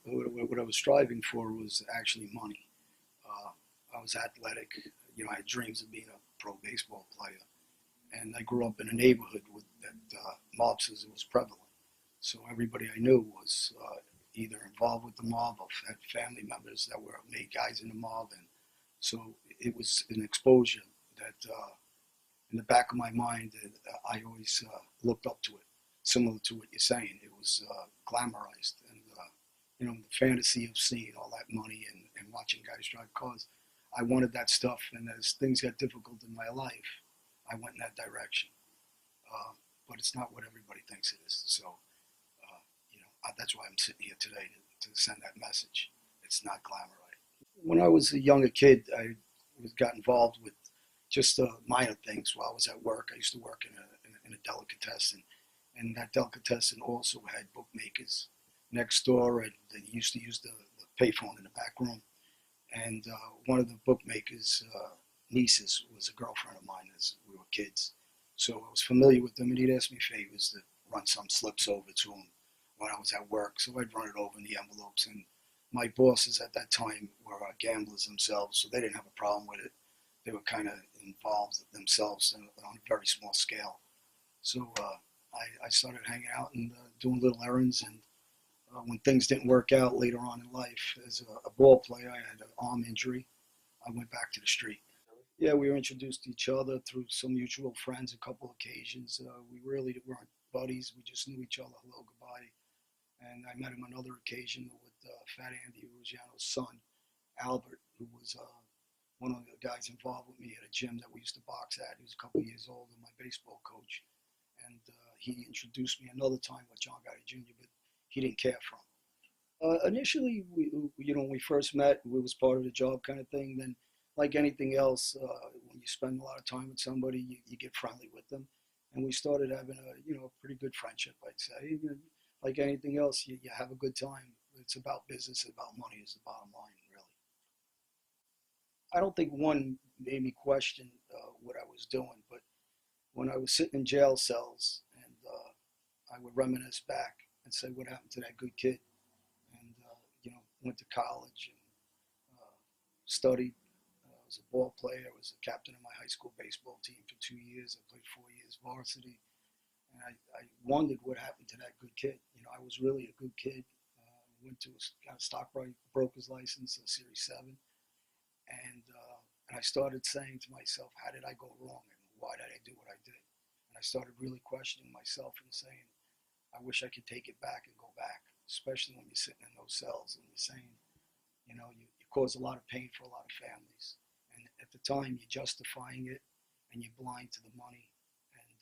what I was striving for was actually money. I was athletic. I had dreams of being a pro baseball player, and I grew up in a neighborhood that Marxism was prevalent. So everybody I knew was either involved with the mob or had family members that were made guys in the mob, and so it was an exposure that, in the back of my mind, I always looked up to it. Similar to what you're saying, it was glamorized, and the fantasy of seeing all that money and watching guys drive cars. I wanted that stuff, and as things got difficult in my life, I went in that direction. But it's not what everybody thinks it is. So, that's why I'm sitting here today to send that message. It's not glamorized. When I was a younger kid, I got involved with just minor things while I was at work. I used to work in a delicatessen, and that delicatessen also had bookmakers next door, and they used to use the payphone in the back room. And one of the bookmakers' nieces was a girlfriend of mine as we were kids. So I was familiar with them, and he'd ask me favors to run some slips over to him when I was at work. So I'd run it over in the envelopes. And my bosses at that time were gamblers themselves, so they didn't have a problem with it. They were kind of involved themselves on a very small scale. So I started hanging out and doing little errands. And when things didn't work out later on in life, as a ball player, I had an arm injury. I went back to the street. Yeah, we were introduced to each other through some mutual friends a couple occasions. We really weren't buddies. We just knew each other. Hello, goodbye. And I met him on another occasion with Fat Andy Rugiano's son, Albert, who was one of the guys involved with me at a gym that we used to box at. He was a couple of years older, my baseball coach. And he introduced me another time with John Gotti Jr., but he didn't care for him. Initially, when we first met, we was part of the job kind of thing. Then, like anything else, when you spend a lot of time with somebody, you get friendly with them. And we started having a pretty good friendship, I'd say. Like anything else, you have a good time. It's about business, it's about money is the bottom line, really. I don't think one made me question what I was doing, but when I was sitting in jail cells, and I would reminisce back and say, what happened to that good kid? And, went to college and studied. I was a ball player. I was the captain of my high school baseball team for 2 years. I played 4 years varsity. And I wondered what happened to that good kid. I was really a good kid. Went to got a stockbroker's license, a Series 7. And I started saying to myself, how did I go wrong? And why did I do what I did? And I started really questioning myself and saying, I wish I could take it back and go back, especially when you're sitting in those cells and you're saying, you cause a lot of pain for a lot of families. And at the time, you're justifying it and you're blind to the money. And you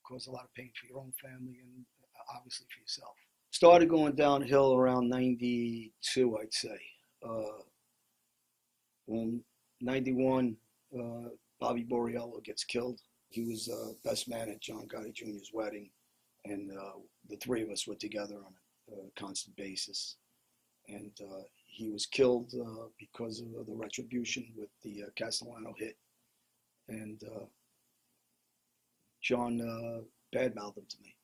cause a lot of pain for your own family and obviously for yourself. Started going downhill around 92, I'd say. When 91, Bobby Borriello gets killed. He was best man at John Gotti Jr.'s wedding, and the three of us were together on a constant basis. And he was killed because of the retribution with the Castellano hit. And John badmouthed him to me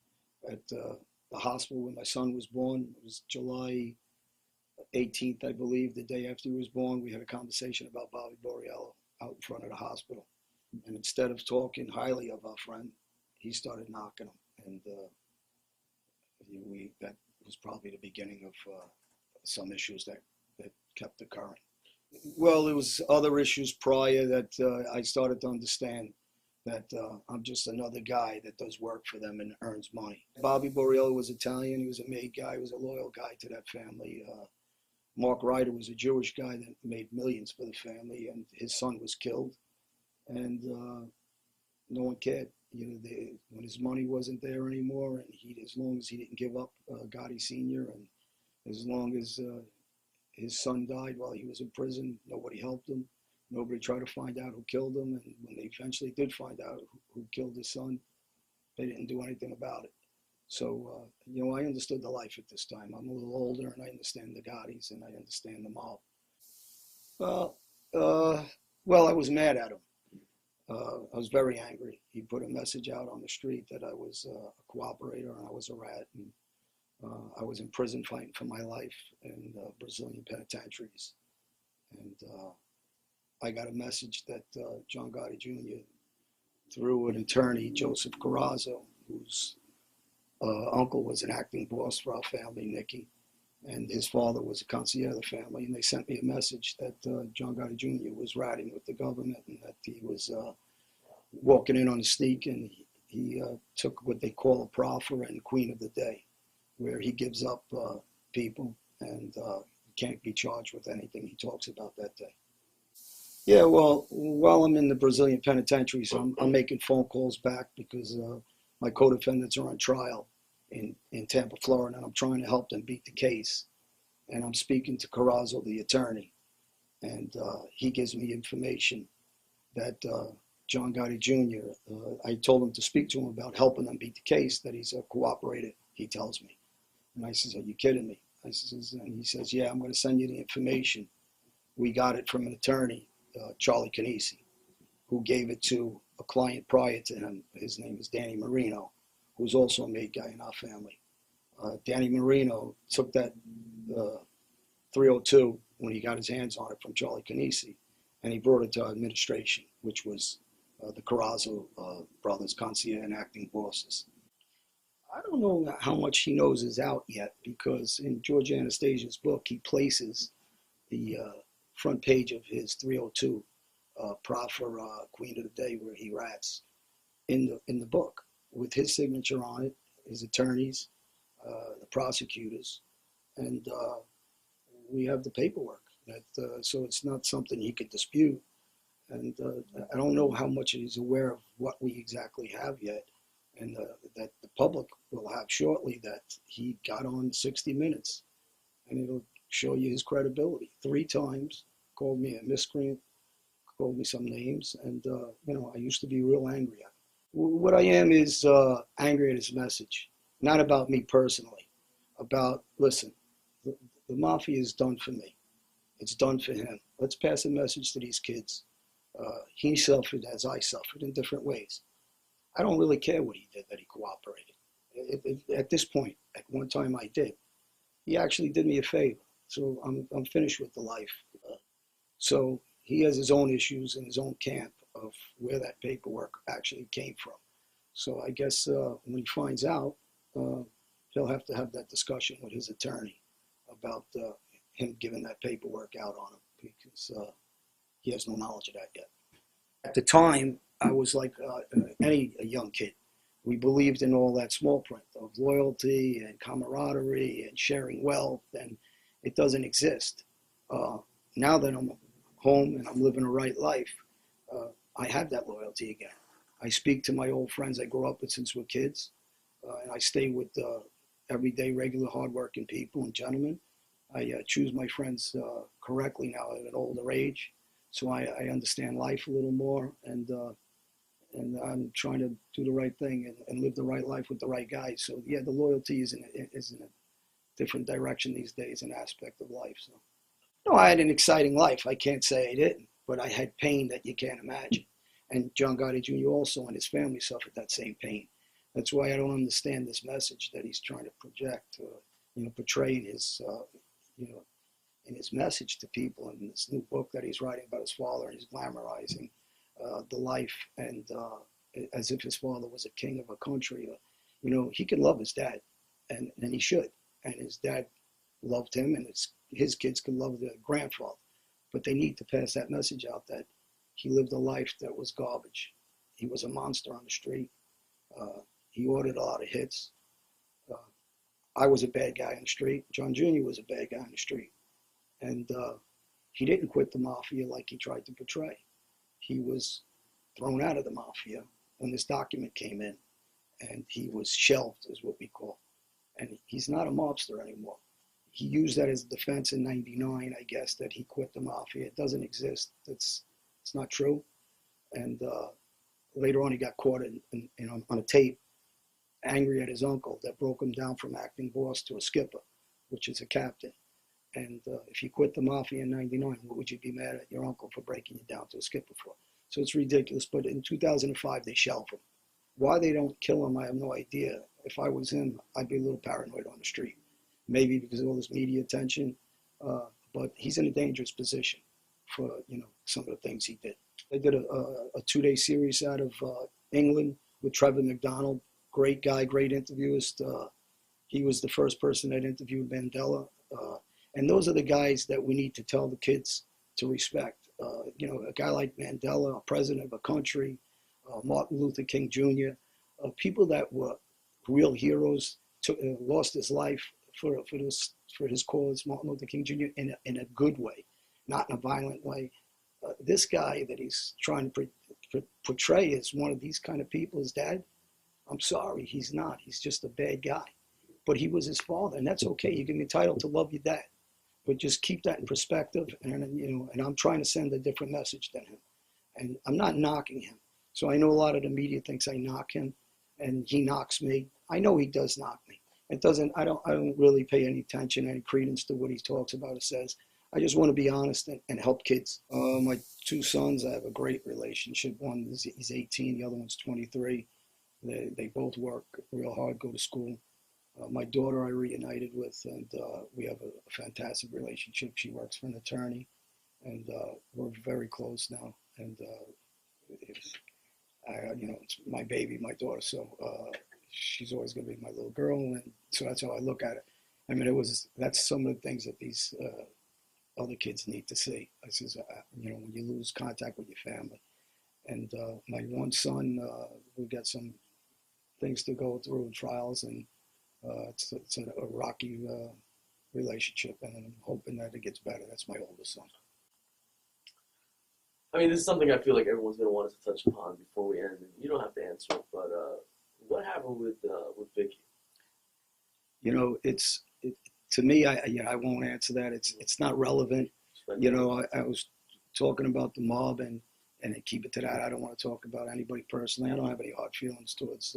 at the hospital when my son was born. It was July 18th, I believe, the day after he was born. We had a conversation about Bobby Borriello out in front of the hospital. And instead of talking highly of our friend, he started knocking him. And that was probably the beginning of some issues that kept occurring. Well, there was other issues prior that I started to understand that I'm just another guy that does work for them and earns money. Bobby Borriello was Italian. He was a made guy. He was a loyal guy to that family. Mark Ryder was a Jewish guy that made millions for the family, and his son was killed. And no one cared. When his money wasn't there anymore, and as long as he didn't give up Gotti Sr., and as long as his son died while he was in prison, nobody helped him. Nobody tried to find out who killed him. And when they eventually did find out who killed his son, they didn't do anything about it. So, I understood the life at this time. I'm a little older, and I understand the Gottis, and I understand the mob. Well, I was mad at him. I was very angry. He put a message out on the street that I was a cooperator and I was a rat. And I was in prison fighting for my life in Brazilian penitentiaries. And I got a message that John Gotti Jr., through an attorney, Joseph Carrazzo, whose uncle was an acting boss for our family, Nicky, and his father was a concierge of the family, and they sent me a message that John Gotti Jr. was ratting with the government and that he was walking in on a sneak, and he took what they call a proffer and Queen of the Day, where he gives up people and can't be charged with anything he talks about that day. Yeah, well, while I'm in the Brazilian penitentiaries, I'm making phone calls back because my co-defendants are on trial in Tampa, Florida, and I'm trying to help them beat the case. And I'm speaking to Carrazzo, the attorney, and he gives me information that John Gotti Jr., I told him to speak to him about helping them beat the case, that he's cooperated, he tells me. And I says, are you kidding me? And he says, yeah, I'm going to send you the information. We got it from an attorney, Charlie Canisi, who gave it to a client prior to him. His name is Danny Marino, who's also a made guy in our family. Danny Marino took that 302 when he got his hands on it from Charlie Canisi, and he brought it to our administration, which was the Carrazzo brothers, concierge and acting bosses. I don't know how much he knows is out yet, because in George Anastasia's book, he places the front page of his 302 proffer Queen of the Day, where he rats, in the book with his signature on it, his attorneys, the prosecutors, and we have the paperwork. That so it's not something he could dispute. And I don't know how much he's aware of what we exactly have yet, and that the public will have shortly, that he got on 60 Minutes, and it'll show you his credibility. 3 times, called me a miscreant, called me some names, and I used to be real angry at him. What I am is angry at his message, not about me personally, about, listen, the mafia is done for me. It's done for him. Let's pass a message to these kids. He suffered as I suffered in different ways. I don't really care what he did, that he cooperated. At this point, at one time I did. He actually did me a favor, so I'm finished with the life. So he has his own issues in his own camp of where that paperwork actually came from. So I guess when he finds out, he'll have to have that discussion with his attorney about him giving that paperwork out on him, because he has no knowledge of that yet. At the time, I was like any young kid. We believed in all that small print of loyalty and camaraderie and sharing wealth, and it doesn't exist. Now that I'm home and I'm living a right life, I have that loyalty again. I speak to my old friends I grew up with since we're kids, and I stay with everyday, regular, hardworking people and gentlemen. I choose my friends correctly now at an older age, so I understand life a little more, and I'm trying to do the right thing and live the right life with the right guys. So yeah, the loyalty is in a different direction these days, an aspect of life. So no, I had an exciting life. I can't say I didn't, but I had pain that you can't imagine. And John Gotti Jr. also and his family suffered that same pain. That's why I don't understand this message that he's trying to project, portray in his, in his message to people in this new book that he's writing about his father, and he's glamorizing the life, and as if his father was a king of a country. He could love his dad, and he should. And his dad loved him, and his kids could love their grandfather. But they need to pass that message out that he lived a life that was garbage. He was a monster on the street. He ordered a lot of hits. I was a bad guy on the street. John Jr. was a bad guy on the street. And he didn't quit the mafia like he tried to portray. He was thrown out of the mafia when this document came in, and he was shelved, is what we call. And he's not a mobster anymore. He used that as a defense in '99, I guess, that he quit the mafia. It doesn't exist. It's not true. And later on, he got caught on a tape, angry at his uncle that broke him down from acting boss to a skipper, which is a captain. And if you quit the mafia in '99, what would you be mad at your uncle for breaking you down to a skipper for? So it's ridiculous. But in 2005, they shelved him. Why they don't kill him, I have no idea. if I was him, I'd be a little paranoid on the street. Maybe because of all this media attention, but he's in a dangerous position for some of the things he did. They did a 2-day series out of England with Trevor McDonald. Great guy, great interviewist. He was the first person that interviewed Mandela. And those are the guys that we need to tell the kids to respect. A guy like Mandela, a president of a country, Martin Luther King Jr., people that were real heroes, lost his life for his cause, Martin Luther King Jr., in a good way, not in a violent way. This guy that he's trying to portray as one of these kind of people, his dad, I'm sorry, he's not. He's just a bad guy. But he was his father, and that's okay. You can be entitled to love your dad, but just keep that in perspective. And I'm trying to send a different message than him, and I'm not knocking him. So I know a lot of the media thinks I knock him, and he knocks me. I know he does knock me. It doesn't. I don't really pay any attention, any credence to what he talks about or says. I just want to be honest and help kids. My 2 sons, I have a great relationship. One he's 18, the other one's 23. They both work real hard, go to school. My daughter I reunited with, and we have a fantastic relationship. She works for an attorney, and we're very close now. And it's my baby, my daughter, so she's always going to be my little girl, and so that's how I look at it. I mean, that's some of the things that these other kids need to see. I says, when you lose contact with your family. And my one son, we got some things to go through, trials, and it's a rocky relationship, and I'm hoping that it gets better. That's my oldest son. I mean, this is something I feel like everyone's going to want us to touch upon before we end. And you don't have to answer it, but what happened with Vicky? To me, I won't answer that. It's not relevant. I was talking about the mob, and keep it to that. I don't want to talk about anybody personally. I don't have any hard feelings towards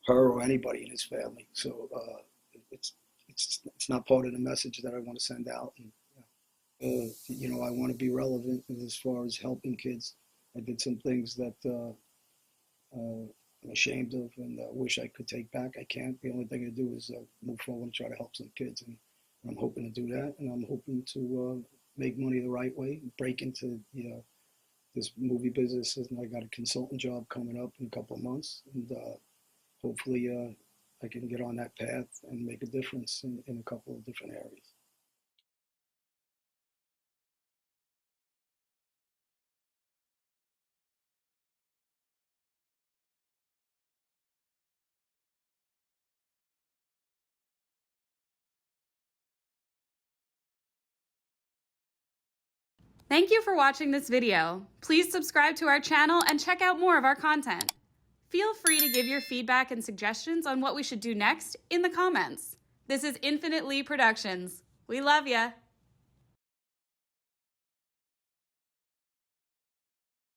her or anybody in his family. So it's not part of the message that I want to send out. And, I want to be relevant as far as helping kids. I did some things that I'm ashamed of and wish I could take back. I can't. The only thing I do is move forward and try to help some kids, and I'm hoping to do that. And I'm hoping to make money the right way, break into this movie business. And I got a consultant job coming up in a couple of months, and hopefully I can get on that path and make a difference in a couple of different areas. Thank you for watching this video. Please subscribe to our channel and check out more of our content. Feel free to give your feedback and suggestions on what we should do next in the comments. This is Infinite Lee Productions. We love ya.